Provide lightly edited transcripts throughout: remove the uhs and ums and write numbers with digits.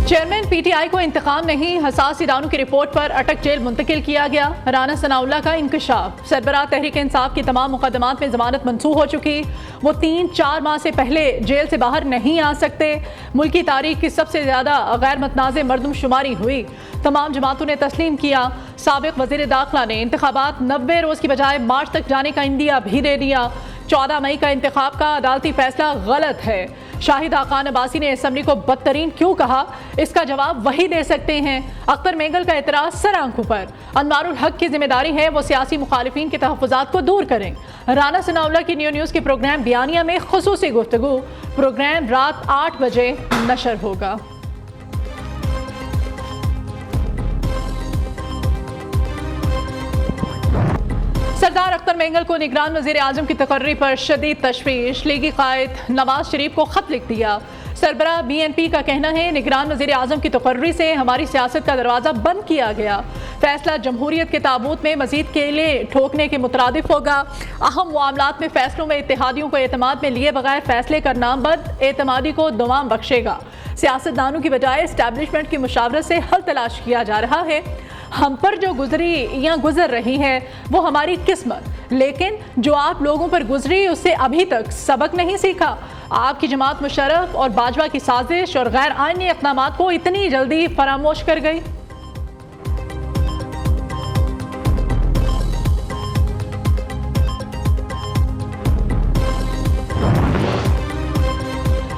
Chairman P T I کو انتقام نہیں، حساس اداروں کی رپورٹ پر اٹک جیل منتقل کیا گیا۔ رانا ثناء اللہ کا انکشاف، سربراہ تحریک انصاف کی تمام مقدمات میں ضمانت منسوخ ہو چکی، وہ 3-4 ماہ سے پہلے جیل سے باہر نہیں آ سکتے۔ ملکی تاریخ کی سب سے زیادہ غیر متنازع مردم شماری ہوئی، تمام جماعتوں نے تسلیم کیا۔ سابق وزیر داخلہ نے انتخابات 90 روز کی بجائے مارچ تک جانے کا عندیہ بھی دے دیا۔ 14 مئی کا انتخاب کا عدالتی فیصلہ غلط ہے۔ شاہد خان عباسی نے اسمبلی کو بدترین کیوں کہا، اس کا جواب وہی دے سکتے ہیں۔ اختر مینگل کا اعتراض سر آنکھوں پر، انوار الحق کی ذمہ داری ہے وہ سیاسی مخالفین کے تحفظات کو دور کریں۔ رانا ثناء اللہ کی نیوز کے پروگرام بیانیہ میں خصوصی گفتگو، پروگرام رات 8 بجے نشر ہوگا۔ سردار اختر مینگل کو نگران وزیر اعظم کی تقرری پر شدید تشویش، لیگی قائد نواز شریف کو خط لکھ دیا۔ سربراہ بی این پی کا کہنا ہے نگران وزیر اعظم کی تقرری سے ہماری سیاست کا دروازہ بند کیا گیا، فیصلہ جمہوریت کے تابوت میں مزید کیلے ٹھوکنے کے مترادف ہوگا۔ اہم معاملات میں فیصلوں میں اتحادیوں کو اعتماد میں لیے بغیر فیصلے کرنا بد اعتمادی کو دوام بخشے گا۔ سیاستدانوں کی بجائے اسٹیبلشمنٹ کی مشاورت سے حل تلاش کیا جا رہا ہے۔ ہم پر جو گزری یا گزر رہی ہے وہ ہماری قسمت، لیکن جو آپ لوگوں پر گزری اس سے ابھی تک سبق نہیں سیکھا۔ آپ کی جماعت مشرف اور باجوہ کی سازش اور غیر آئینی اقدامات کو اتنی جلدی فراموش کر گئی۔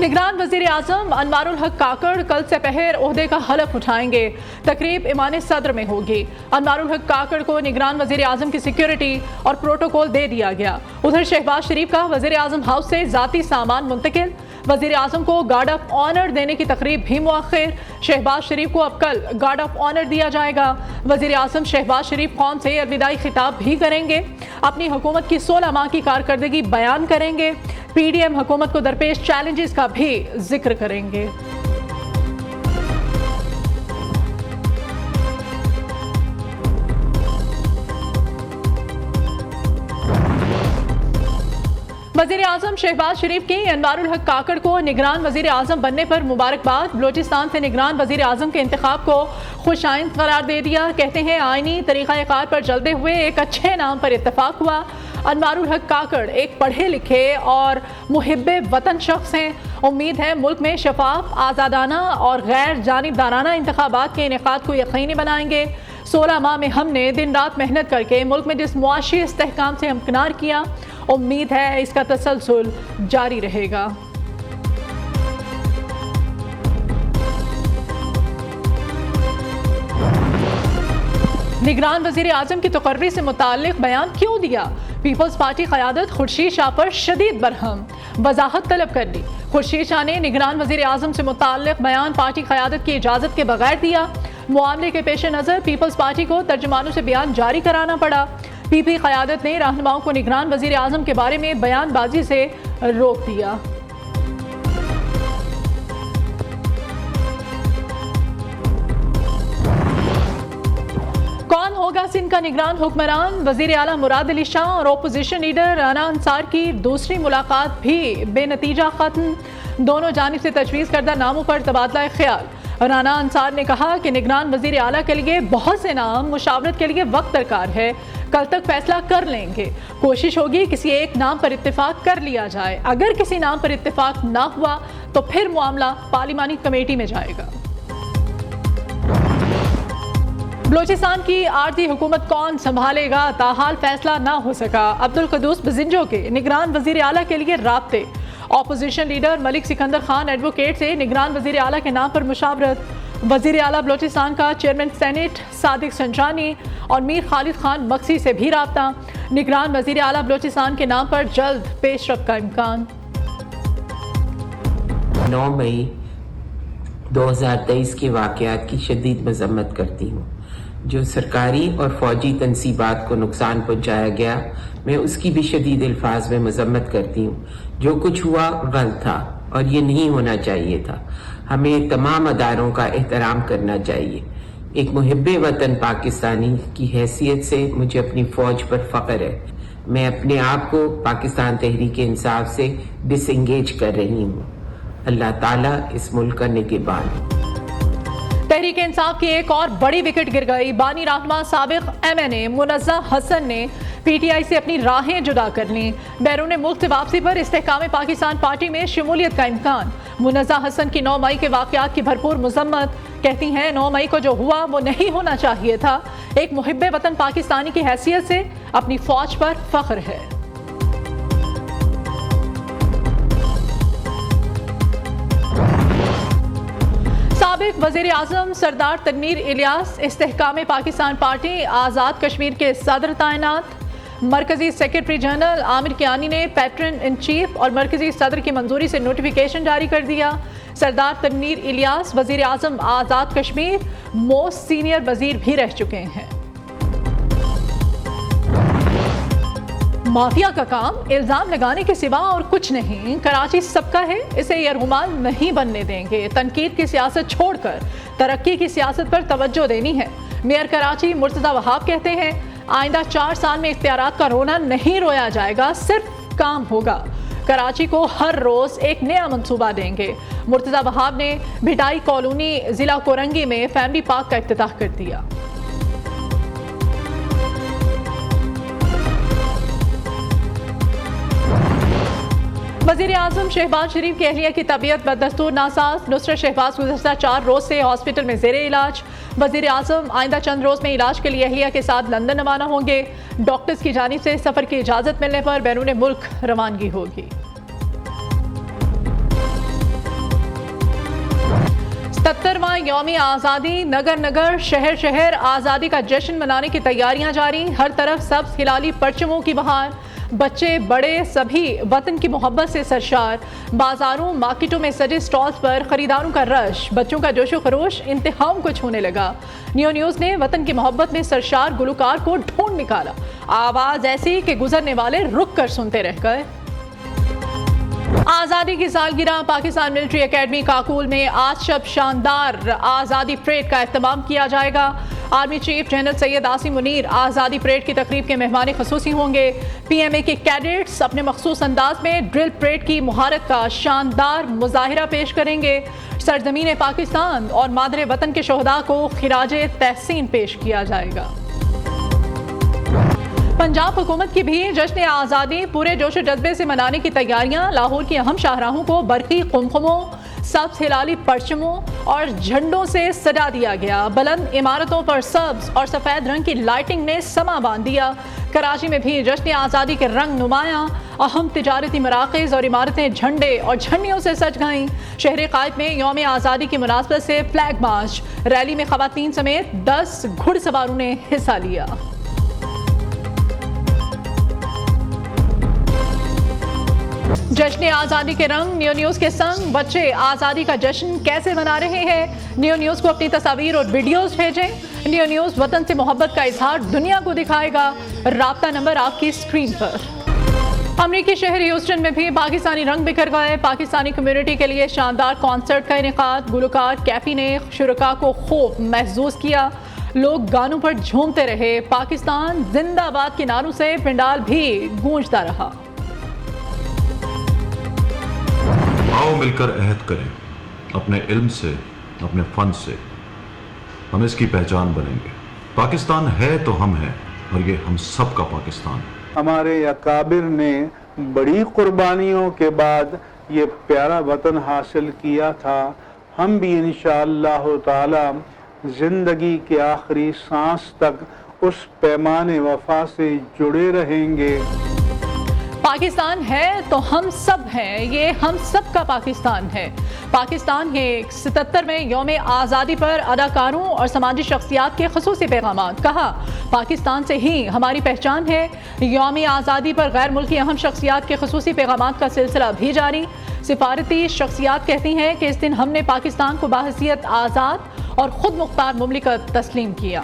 نگران وزیر اعظم انوار الحق کاکڑ کل سے پہر عہدے کا حلف اٹھائیں گے، تقریب ایوان صدر میں ہوگی۔ انوار الحق کاکڑ کو نگران وزیر اعظم کی سیکیورٹی اور پروٹوکول دے دیا گیا۔ ادھر شہباز شریف کا وزیر اعظم ہاؤس سے ذاتی سامان منتقل، وزیر اعظم کو گارڈ آف آنر دینے کی تقریب بھی مؤخر۔ شہباز شریف کو اب کل گارڈ آف آنر دیا جائے گا۔ وزیر اعظم شہباز شریف قوم سے الوداعی خطاب بھی کریں گے، اپنی حکومت کی 16 ماہ کی کارکردگی بیان کریں گے، پی ڈی ایم حکومت کو درپیش چیلنجز کا بھی ذکر کریں گے۔ وزیر اعظم شہباز شریف کی انوار الحق کاکڑ کو نگران وزیر اعظم بننے پر مبارکباد۔ بلوچستان سے نگران وزیر اعظم کے انتخاب کو خوش آئند قرار دے دیا۔ کہتے ہیں آئینی طریقہ کار پر چلتے ہوئے ایک اچھے نام پر اتفاق ہوا۔ انوار الحق کاکڑ ایک پڑھے لکھے اور محب وطن شخص ہیں۔ امید ہے ملک میں شفاف، آزادانہ اور غیر جانبدارانہ انتخابات کے انعقاد کو یقینی بنائیں گے۔ 16 ماہ میں ہم نے دن رات محنت کر کے ملک میں جس معاشی استحکام سے ہمکنار کیا، امید ہے اس کا تسلسل جاری رہے گا۔ نگران وزیر اعظم کی تقرری سے متعلق بیان کیوں دیا؟ پیپلز پارٹی قیادت خورشید شاہ پر شدید برہم، وضاحت طلب کر لی۔ خورشید شاہ نے نگران وزیر اعظم سے متعلق بیان پارٹی قیادت کی اجازت کے بغیر دیا۔ معاملے کے پیش نظر پیپلز پارٹی کو ترجمانوں سے بیان جاری کرانا پڑا۔ پی پی قیادت نے رہنماؤں کو نگران وزیر اعظم کے بارے میں بیان بازی سے روک دیا۔ کون ہوگا سندھ کا نگران حکمران؟ وزیر اعلیٰ مراد علی شاہ اور اپوزیشن لیڈر رانا انصار کی دوسری ملاقات بھی بے نتیجہ ختم۔ دونوں جانب سے تجویز کردہ ناموں پر تبادلہ خیال۔ رانا انصار نے کہا کہ نگران وزیر اعلیٰ کے لیے بہت سے نام، مشاورت کے لیے وقت درکار ہے، کل تک فیصلہ کر لیں گے۔ کوشش ہوگی کسی ایک نام پر اتفاق کر لیا جائے، اگر کسی نام پر اتفاق نہ ہوا تو پھر معاملہ پارلیمانی کمیٹی میں جائے گا۔ بلوچستان کی عارضی حکومت کون سنبھالے گا؟ تاحال فیصلہ نہ ہو سکا۔ عبدالقدوس بزنجو کے نگران وزیر اعلیٰ کے لیے رابطے۔ اپوزیشن لیڈر ملک سکندر خان ایڈوکیٹ سے نگران وزیر اعلیٰ کے نام پر مشاورت۔ وزیر اعلیٰ بلوچستان کا چیئرمین سینٹ صادق سنجانی اور میر خالد خان مکسی سے بھی رابطہ۔ نگران وزیر اعلیٰ بلوچستان کے نام پر جلد پیش رفت کا امکان۔ 9 مئی 2023 کے واقعات کی شدید مذمت کرتی ہوں۔ جو سرکاری اور فوجی تنصیبات کو نقصان پہنچایا گیا، میں اس کی بھی شدید الفاظ میں مذمت کرتی ہوں۔ جو کچھ ہوا غلط تھا اور یہ نہیں ہونا چاہیے تھا۔ ہمیں تمام اداروں کا احترام کرنا چاہیے۔ ایک محب وطن پاکستانی کی حیثیت سے مجھے اپنی فوج پر فخر ہے۔ میں اپنے آپ کو پاکستان تحریک انصاف سے ڈس انگیج کر رہی ہوں۔ اللہ تعالیٰ اس ملک کا نگہبان۔ تحریک انصاف کی ایک اور بڑی وکٹ گر گئی. بانی رہنما سابق MNA منزہ حسن نے PTI سے اپنی راہیں جدا کر لیں. بیرون ملک سے واپسی پر استحکام پاکستان پارٹی میں شمولیت کا امکان. منزہ حسن کی 9 مئی کے واقعات کی بھرپور مذمت. کہتی ہیں 9 مئی کو جو ہوا وہ نہیں ہونا چاہیے تھا. ایک محب وطن پاکستانی کی حیثیت سے اپنی فوج پر فخر ہے. سابق وزیر اعظم سردار تنویر الیاس استحکام پاکستان پارٹی آزاد کشمیر کے صدر تعینات. مرکزی سیکرٹری جنرل عامر کیانی نے پیٹرن ان چیف اور مرکزی صدر کی منظوری سے نوٹیفیکیشن جاری کر دیا. سردار تنویر الیاس وزیر اعظم آزاد کشمیر موسٹ سینئر وزیر بھی رہ چکے ہیں. مافیا کا کام الزام لگانے کے سوا اور کچھ نہیں. کراچی سب کا ہے, اسے یرغمال نہیں بننے دیں گے. تنقید کی سیاست چھوڑ کر ترقی کی سیاست پر توجہ دینی ہے. میئر کراچی مرتضی وہاب کہتے ہیں آئندہ 4 سال میں اختیارات کا رونا نہیں رویا جائے گا, صرف کام ہوگا. کراچی کو ہر روز ایک نیا منصوبہ دیں گے. مرتضی وہاب نے بھٹائی کالونی ضلع کورنگی میں فیملی پارک کا افتتاح کر دیا. وزیر اعظم شہباز شریف کی اہلیہ کی طبیعت بدستور ناساز. نصرت شہباز گزشتہ 4 روز سے ہاسپٹل میں زیر علاج. وزیر اعظم آئندہ چند روز میں علاج کے لیے اہلیہ کے ساتھ لندن روانہ ہوں گے. ڈاکٹرز کی جانب سے سفر کی اجازت ملنے پر بیرون ملک روانگی ہوگی. 77واں یوم آزادی. نگر نگر شہر شہر آزادی کا جشن منانے کی تیاریاں جاری. ہر طرف سبز ہلالی پرچموں کی بہار. بچے بڑے سبھی وطن کی محبت سے سرشار. بازاروں مارکیٹوں میں سجے سٹالز پر خریداروں کا رش. بچوں کا جوش و خروش انتہاؤں کو چھونے لگا. نیو نیوز نے وطن کی محبت میں سرشار گلوکار کو ڈھونڈ نکالا. آواز ایسی کہ گزرنے والے رک کر سنتے رہ گئے. آزادی کی سالگرہ. پاکستان ملٹری اکیڈمی کاکول میں آج شب شاندار آزادی پریڈ کا اہتمام کیا جائے گا. Army chief general Syed Asim Munir آزادی پریڈ کی تقریب کے مہمان خصوصی ہوں گے. PMA کے کیڈٹس اپنے مخصوص انداز میں ڈرل پریڈ کی مہارت کا شاندار مظاہرہ پیش کریں گے. سرزمین پاکستان اور مادر وطن کے شہداء کو خراج تحسین پیش کیا جائے گا. پنجاب حکومت کی بھی جشن آزادی پورے جوش و جذبے سے منانے کی تیاریاں. لاہور کی اہم شاہراہوں کو برقی قمقموں, سبز ہلالی پرچموں اور جھنڈوں سے سجا دیا گیا. بلند عمارتوں پر سبز اور سفید رنگ کی لائٹنگ نے سما باندھ دیا. کراچی میں بھی جشن آزادی کے رنگ نمایاں. اہم تجارتی مراکز اور عمارتیں جھنڈے اور جھنڈیوں سے سج گئیں. شہر قائد میں یوم آزادی کی مناسبت سے فلیگ مارچ. ریلی میں خواتین سمیت 10 گھڑ سواروں نے حصہ لیا. جشن آزادی کے رنگ. نیو نیوز کے سنگ بچے آزادی کا جشن کیسے منا رہے ہیں؟ نیو نیوز کو اپنی تصاویر اور ویڈیوز بھیجیں. نیو نیوز وطن سے محبت کا اظہار دنیا کو دکھائے گا. رابطہ نمبر آپ کی اسکرین پر. امریکی شہر ہیوسٹن میں بھی پاکستانی رنگ بکھر گئے. پاکستانی کمیونٹی کے لیے شاندار کانسرٹ کا انعقاد. گلوکار کیفی نے شرکاء کو خوب محظوظ کیا. لوگ گانوں پر جھومتے رہے. پاکستان زندہ باد کے نعروں سے پنڈال بھی گونجتا رہا. آؤ مل کر عہد کریں, اپنے علم سے, اپنے فن سے ہم اس کی پہچان بنیں گے. پاکستان ہے تو ہم ہیں, اور یہ ہم سب کا پاکستان. ہمارے اکابر نے بڑی قربانیوں کے بعد یہ پیارا وطن حاصل کیا تھا. ہم بھی انشاءاللہ تعالی زندگی کے آخری سانس تک اس پیمان وفا سے جڑے رہیں گے. پاکستان ہے تو ہم سب ہیں, یہ ہم سب کا پاکستان ہے. پاکستان کے 77ویں یوم آزادی پر اداکاروں اور سماجی شخصیات کے خصوصی پیغامات. کہا پاکستان سے ہی ہماری پہچان ہے. یوم آزادی پر غیر ملکی اہم شخصیات کے خصوصی پیغامات کا سلسلہ بھی جاری. سفارتی شخصیات کہتی ہیں کہ اس دن ہم نے پاکستان کو بحیثیت آزاد اور خود مختار مملکت تسلیم کیا.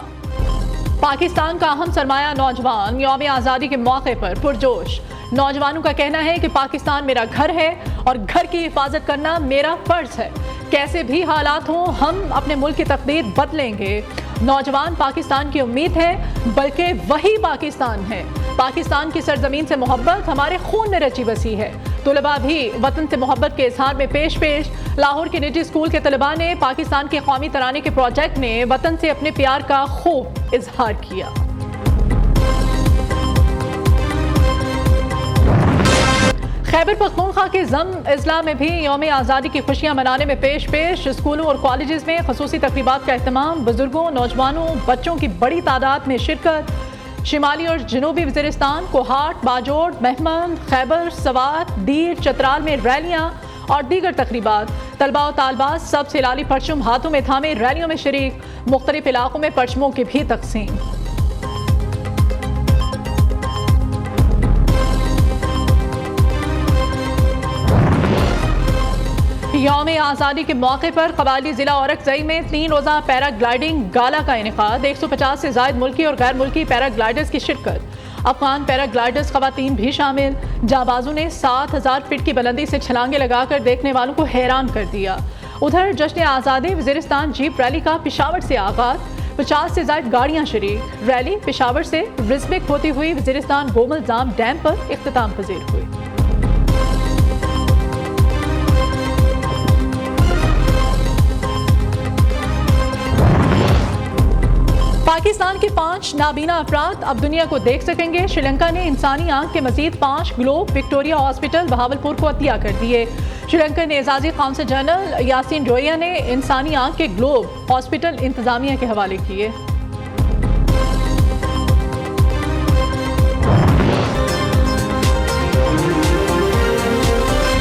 پاکستان کا اہم سرمایہ نوجوان. یوم آزادی کے موقع پر پرجوش. نوجوانوں کا کہنا ہے کہ پاکستان میرا گھر ہے اور گھر کی حفاظت کرنا میرا فرض ہے. کیسے بھی حالات ہوں ہم اپنے ملک کی تقدیر بدلیں گے. نوجوان پاکستان کی امید ہے, بلکہ وہی پاکستان ہے. پاکستان کی سرزمین سے محبت ہمارے خون میں رچی بسی ہے. طلباء بھی وطن سے محبت کے اظہار میں پیش لاہور کے نجی اسکول کے طلباء نے پاکستان کے قومی ترانے کے پروجیکٹ میں وطن سے اپنے پیار کا خوب اظہار کیا۔ خیبر پختونخوا کے ضم اضلاع میں بھی یوم آزادی کی خوشیاں منانے میں پیش اسکولوں اور کالجز میں خصوصی تقریبات کا اہتمام، بزرگوں، نوجوانوں، بچوں کی بڑی تعداد میں شرکت۔ شمالی اور جنوبی وزیرستان، کوہاٹ، باجوڑ، مہمند، خیبر، سوات، دیر، چترال میں ریلیاں اور دیگر تقریبات۔ طلباء و طالبات سب سے لالی پرچم ہاتھوں میں تھامے ریلیوں میں شریک، مختلف علاقوں میں پرچموں کی بھی تقسیم۔ یوم آزادی کے موقع پر قبائلی ضلع اورکزئی میں 3 روزہ پیرا گلائیڈنگ گالا کا انعقاد، 150 سے زائد ملکی اور غیر ملکی پیرا گلائیڈرز کی شرکت، افغان پیرا گلائیڈرز خواتین بھی شامل۔ جانبازوں نے 7000 فٹ کی بلندی سے چھلانگیں لگا کر دیکھنے والوں کو حیران کر دیا۔ ادھر جشن آزادی وزیرستان جیپ ریلی کا پشاور سے آغاز، 50 سے زائد گاڑیاں شریک۔ ریلی پشاور سے رزمک ہوتی ہوئی وزیرستان گومل زام ڈیم پر اختتام پذیر ہوئی۔ پاکستان کے 5 نابینا افراد اب دنیا کو دیکھ سکیں گے۔ سری لنکا نے انسانی آنکھ کے مزید 5 گلوب وکٹوریا ہاسپٹل بہاولپور کو عطیہ کر دیے۔ سری لنکا نے اعزازی قونصل جنرل یاسین رویا نے انسانی آنکھ کے گلوب ہاسپٹل انتظامیہ کے حوالے کیے۔